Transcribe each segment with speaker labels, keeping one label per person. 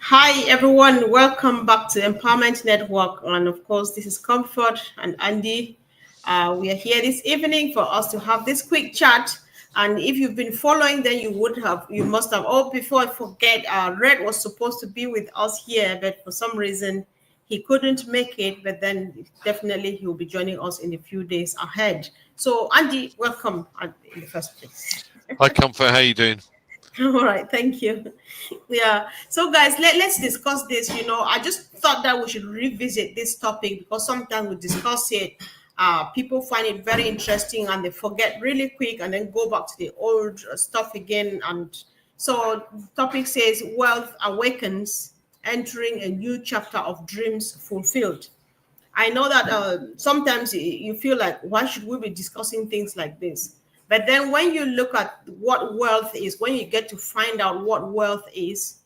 Speaker 1: Hi everyone, welcome back to Empowerment Network. And of course, this is Comfort and Andy. We are here this evening for us to have this quick chat. And if you've been following, then you must have. Oh, before I forget, Red was supposed to be with us here, but for some reason he couldn't make it. But then definitely he will be joining us in a few days ahead. So Andy, welcome in the first place.
Speaker 2: Hi, Comfort. How you doing?
Speaker 1: All right, thank you. Yeah. So, guys, let's discuss this. I just thought that we should revisit this topic because sometimes we discuss it. People find it very interesting and they forget really quick and then go back to the old stuff again. And so, the topic says wealth awakens, entering a new chapter of dreams fulfilled. I know that sometimes you feel like, why should we be discussing things like this? But then when you look at what wealth is, when you get to find out what wealth is,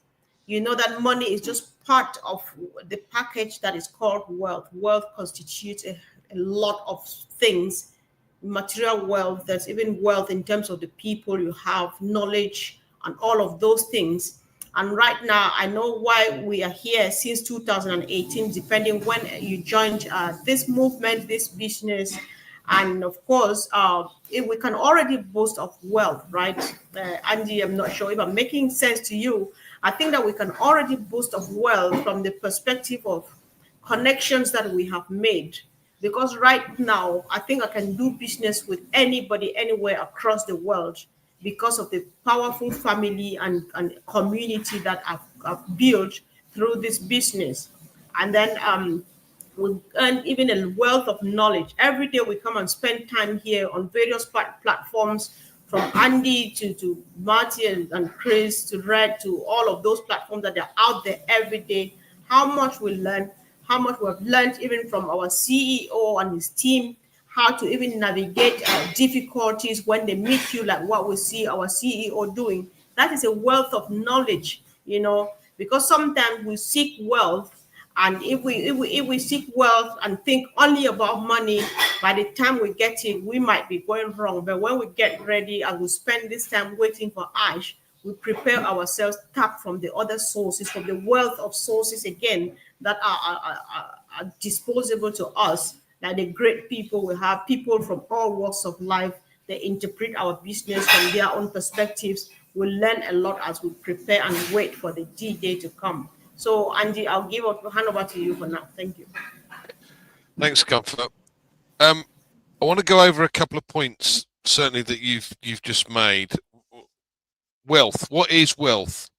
Speaker 1: you know that money is just part of the package that is called wealth. Wealth constitutes a lot of things, material wealth. There's even wealth in terms of the people you have, knowledge, and all of those things. And right now, I know why we are here since 2018, depending when you joined this movement, this business. And of course, if we can already boast of wealth, right? Andy, I'm not sure if I'm making sense to you. I think that we can already boast of wealth from the perspective of connections that we have made. Because right now, I think I can do business with anybody, anywhere across the world because of the powerful family and community that I've built through this business. And then we earn even a wealth of knowledge. Every day we come and spend time here on various platforms, from Andy to Marty and Chris to Red to all of those platforms that are out there every day. How much we learn, how much we have learned even from our CEO and his team, how to even navigate difficulties when they meet you, like what we see our CEO doing. That is a wealth of knowledge, because sometimes we seek wealth, and if we seek wealth and think only about money, by the time we get it, we might be going wrong. But when we get ready and we spend this time waiting for Ash, we prepare ourselves, tap from the other sources, from the wealth of sources again that are disposable to us, like the great people we have, people from all walks of life. They interpret our business from their own perspectives. We learn a lot as we prepare and wait for the D-Day to come. So, Andy, I'll hand over to you for now. Thank you.
Speaker 2: Thanks, Comfort. I want to go over a couple of points, certainly that you've just made. Wealth. What is wealth?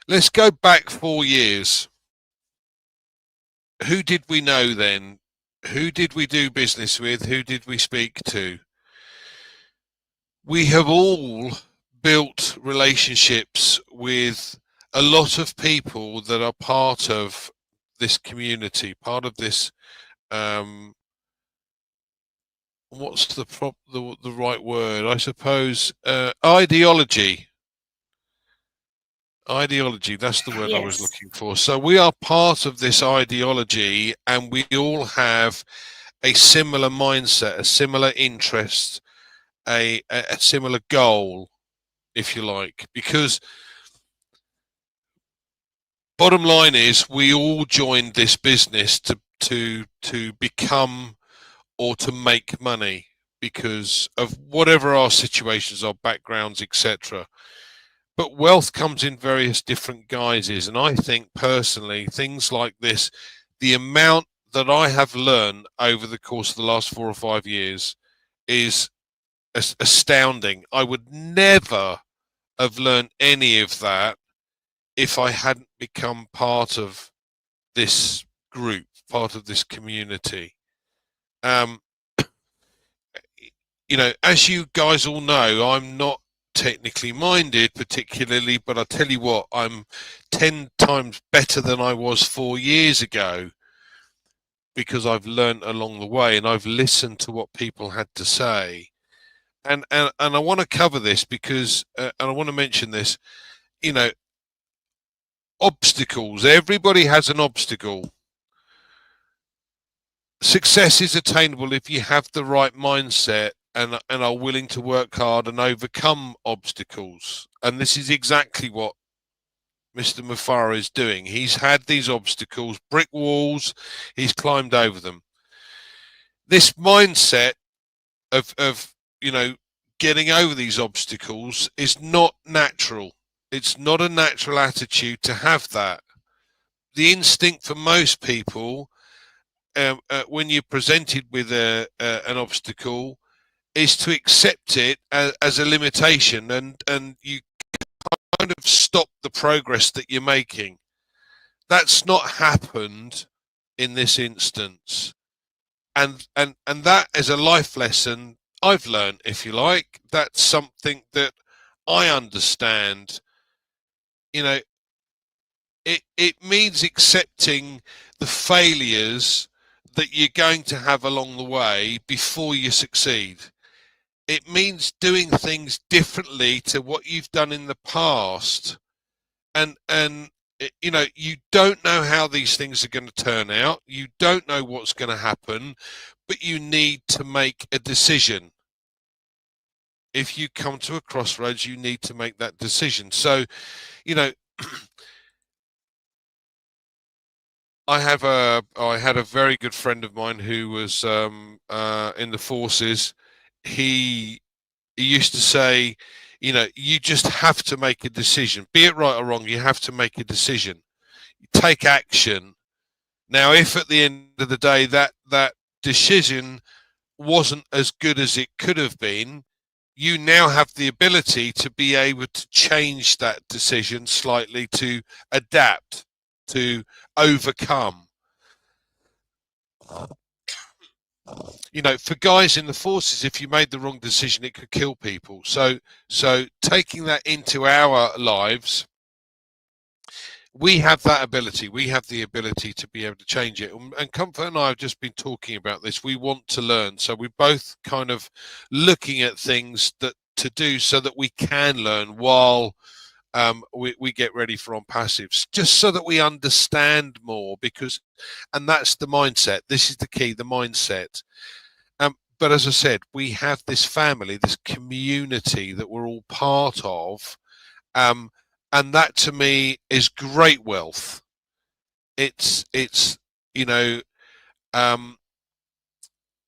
Speaker 2: Let's go back 4 years. Who did we know then? Who did we do business with? Who did we speak to? We have all built relationships with a lot of people that are part of this community, part of this what's the right word? I suppose ideology. Ideology, that's the word I was looking for. So we are part of this ideology, and we all have a similar mindset, a similar interest, a similar goal, if you like, because bottom line is we all joined this business to become or to make money because of whatever our situations, our backgrounds, etc. But wealth comes in various different guises, and I think personally things like this, the amount that I have learned over the course of the last 4 or 5 years is astounding. I would never have learned any of that if I hadn't become part of this group, part of this community. As you guys all know, I'm not technically minded particularly, but I tell you what, I'm 10 times better than I was 4 years ago because I've learned along the way and I've listened to what people had to say. And I want to cover this because, and I want to mention this, obstacles. Everybody has an obstacle. Success is attainable if you have the right mindset and are willing to work hard and overcome obstacles. And this is exactly what Mr. Mufara is doing. He's had these obstacles, brick walls, he's climbed over them. This mindset of getting over these obstacles is not natural. It's not a natural attitude to have that. The instinct for most people, when you're presented with an obstacle, is to accept it as a limitation, and you kind of stop the progress that you're making. That's not happened in this instance, and that is a life lesson I've learned, if you like. That's something that I understand. It means accepting the failures that you're going to have along the way before you succeed. It means doing things differently to what you've done in the past, and you don't know how these things are going to turn out. You don't know what's going to happen, but you need to make a decision. If you come to a crossroads, you need to make that decision. So, I had a very good friend of mine who was in the forces. He used to say, you just have to make a decision, be it right or wrong. You have to make a decision, take action. Now, if at the end of the day that decision wasn't as good as it could have been, you now have the ability to be able to change that decision slightly, to adapt, to overcome. For guys in the forces, if you made the wrong decision, it could kill people. So taking that into our lives, we have that ability. We have the ability to be able to change it. And Comfort and I have just been talking about this. We want to learn. So we're both kind of looking at things that to do so that we can learn while we get ready for OnPassive, just so that we understand more, and that's the mindset. This is the key, the mindset. But as I said, we have this family, this community that we're all part of, and that to me is great wealth. It's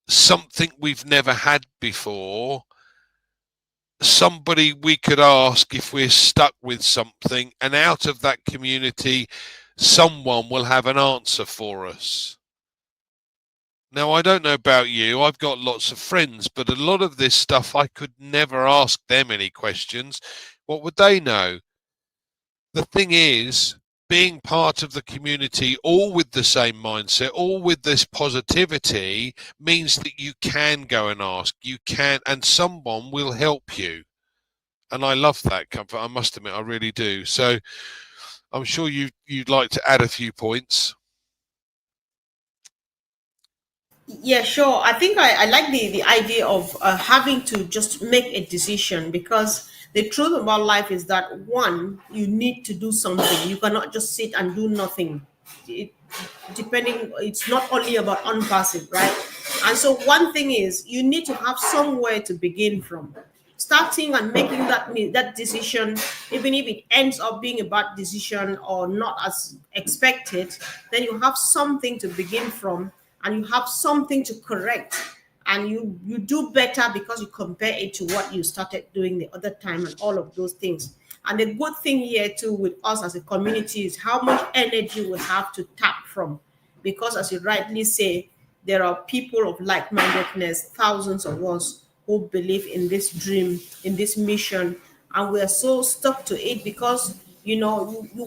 Speaker 2: something we've never had before. Somebody we could ask if we're stuck with something, and out of that community someone will have an answer for us. Now, I don't know about you, I've got lots of friends, but a lot of this stuff I could never ask them any questions. What would they know? The thing is, being part of the community, all with the same mindset, all with this positivity, means that you can go and ask, you can, and someone will help you. And I love that, Comfort. I must admit, I really do. So I'm sure you'd like to add a few points.
Speaker 1: Yeah, sure. I think I like the idea of having to just make a decision, because the truth about life is that, one, you need to do something. You cannot just sit and do nothing. It, it's not only about OnPassive, right? And so one thing is, you need to have somewhere to begin from. Starting and making that decision, even if it ends up being a bad decision or not as expected, then you have something to begin from, and you have something to correct, and you do better because you compare it to what you started doing the other time, and all of those things. And the good thing here too with us as a community is how much energy we have to tap from, because as you rightly say, there are people of like-mindedness, thousands of us who believe in this dream, in this mission, and we are so stuck to it because you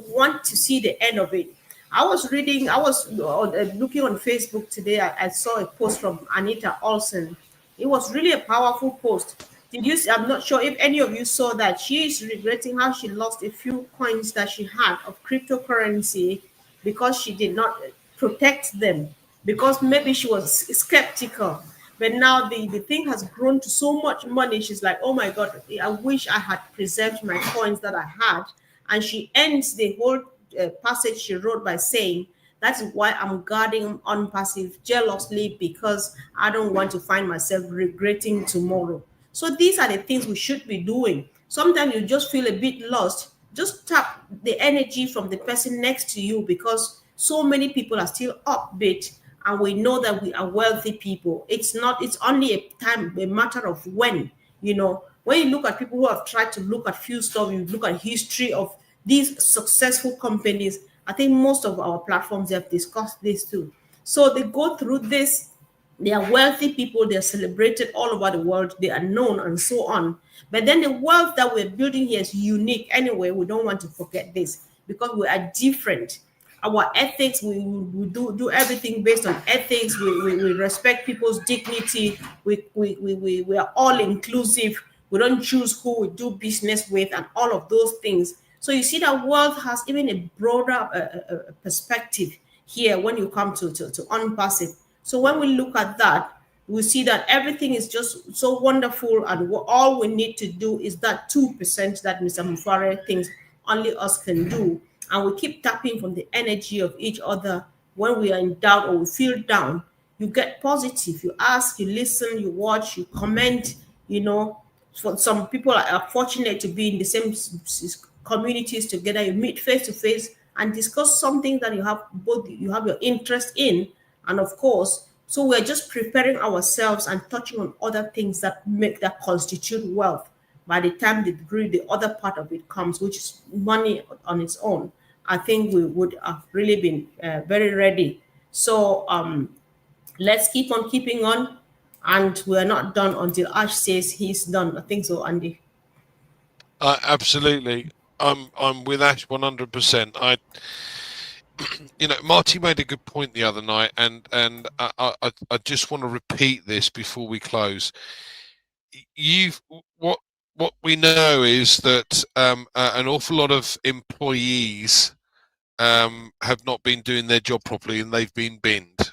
Speaker 1: want to see the end of it. I was looking on Facebook today. I saw a post from Anita Olsen. It was really a powerful post. Did you? I'm not sure if any of you saw that. She is regretting how she lost a few coins that she had of cryptocurrency because she did not protect them, because maybe she was skeptical. But now the thing has grown to so much money. She's like, oh my God, I wish I had preserved my coins that I had. And she ends the whole passage she wrote by saying, that's why I'm guarding OnPassive jealously, because I don't want to find myself regretting tomorrow. So these are the things we should be doing. Sometimes you just feel a bit lost. just tap the energy from the person next to you, because so many people are still upbeat, and we know that we are wealthy people. It's only a matter of when. When you look at people who have tried to look at few stuff, you look at history of these successful companies. I think most of our platforms have discussed this too. So they go through this. They are wealthy people. They are celebrated all over the world. They are known and so on. But then the wealth that we're building here is unique anyway. We don't want to forget this, because we are different. Our ethics, we do everything based on ethics. We respect people's dignity. We are all inclusive. We don't choose who we do business with and all of those things. So you see that wealth has even a broader perspective here when you come to OnPassive. So when we look at that, we see that everything is just so wonderful, and all we need to do is that 2% that Mr. Mufare thinks only us can do. And we keep tapping from the energy of each other. When we are in doubt or we feel down, you get positive. You ask, you listen, you watch, you comment. For some people are fortunate to be in the same communities together. You meet face to face and discuss something that you have your interest in. And of course, so we're just preparing ourselves and touching on other things that constitute wealth. By the time the other part of it comes, which is money on its own, I think we would have really been very ready. So let's keep on keeping on, and we're not done until Ash says he's done. I think so, Andy.
Speaker 2: Absolutely. I'm with Ash 100%. Marty made a good point the other night, and I just want to repeat this before we close. What we know is that an awful lot of employees have not been doing their job properly, and they've been binned.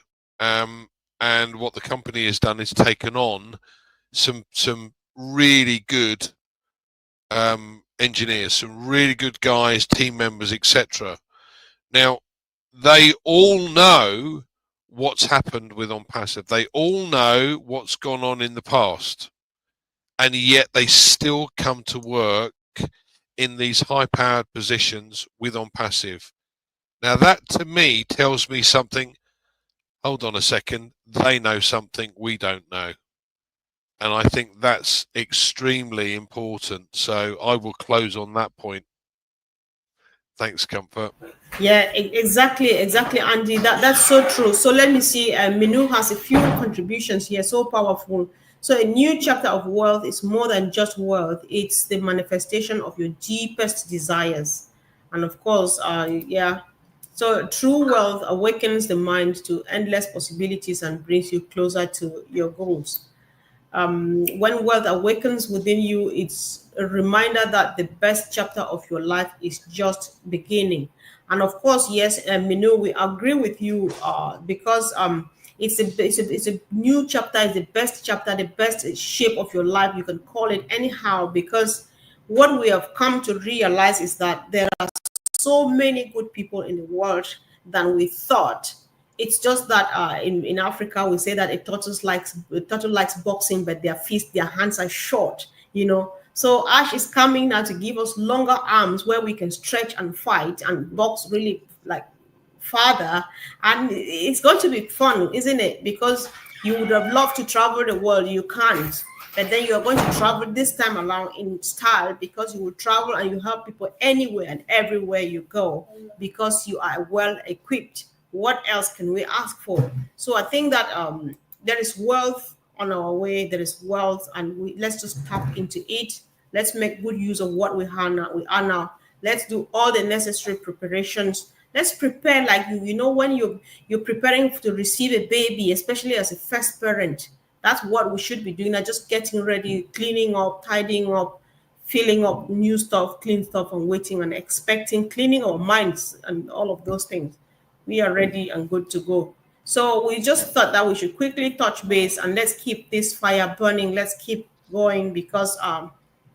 Speaker 2: And what the company has done is taken on some really good engineers, some really good guys, team members, etc. Now, they all know what's happened with OnPassive. They all know what's gone on in the past, and yet they still come to work in these high-powered positions with OnPassive. Now, that to me tells me something. Hold on a second. They know something we don't know. And I think that's extremely important. So I will close on that point. Thanks, Comfort.
Speaker 1: Yeah, exactly, Andy. That's so true. So let me see. Minu has a few contributions here, so powerful. So a new chapter of wealth is more than just wealth. It's the manifestation of your deepest desires. And of course, yeah. So true wealth awakens the mind to endless possibilities and brings you closer to your goals. When wealth awakens within you, it's a reminder that the best chapter of your life is just beginning. And of course, yes, Minu, we agree with you because it's a new chapter, it's the best chapter, the best shape of your life. You can call it anyhow, because what we have come to realize is that there are so many good people in the world than we thought. It's just that in Africa we say that a turtle likes boxing, but their hands are short. So Ash is coming now to give us longer arms where we can stretch and fight and box really like farther, and it's going to be fun, isn't it? Because you would have loved to travel the world, you can't, but then you're going to travel this time around in style, because you will travel and you help people anywhere and everywhere you go, because you are well equipped. What else can we ask for? So I think that there is wealth on our way. There is wealth, and let's just tap into it. Let's make good use of what we are now. Let's do all the necessary preparations. Let's prepare like when you're preparing to receive a baby, especially as a first parent. That's what we should be doing. Not just getting ready, cleaning up, tidying up, filling up new stuff, clean stuff, and waiting and expecting, cleaning our minds and all of those things. We are ready and good to go. So we just thought that we should quickly touch base, and let's keep this fire burning. Let's keep going, because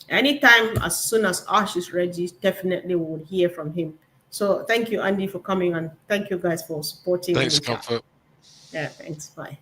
Speaker 1: anytime, as soon as Ash is ready, definitely we will hear from him. So thank you, Andy, for coming, and thank you guys for supporting.
Speaker 2: Thanks, Comfort.
Speaker 1: Yeah, thanks. Bye.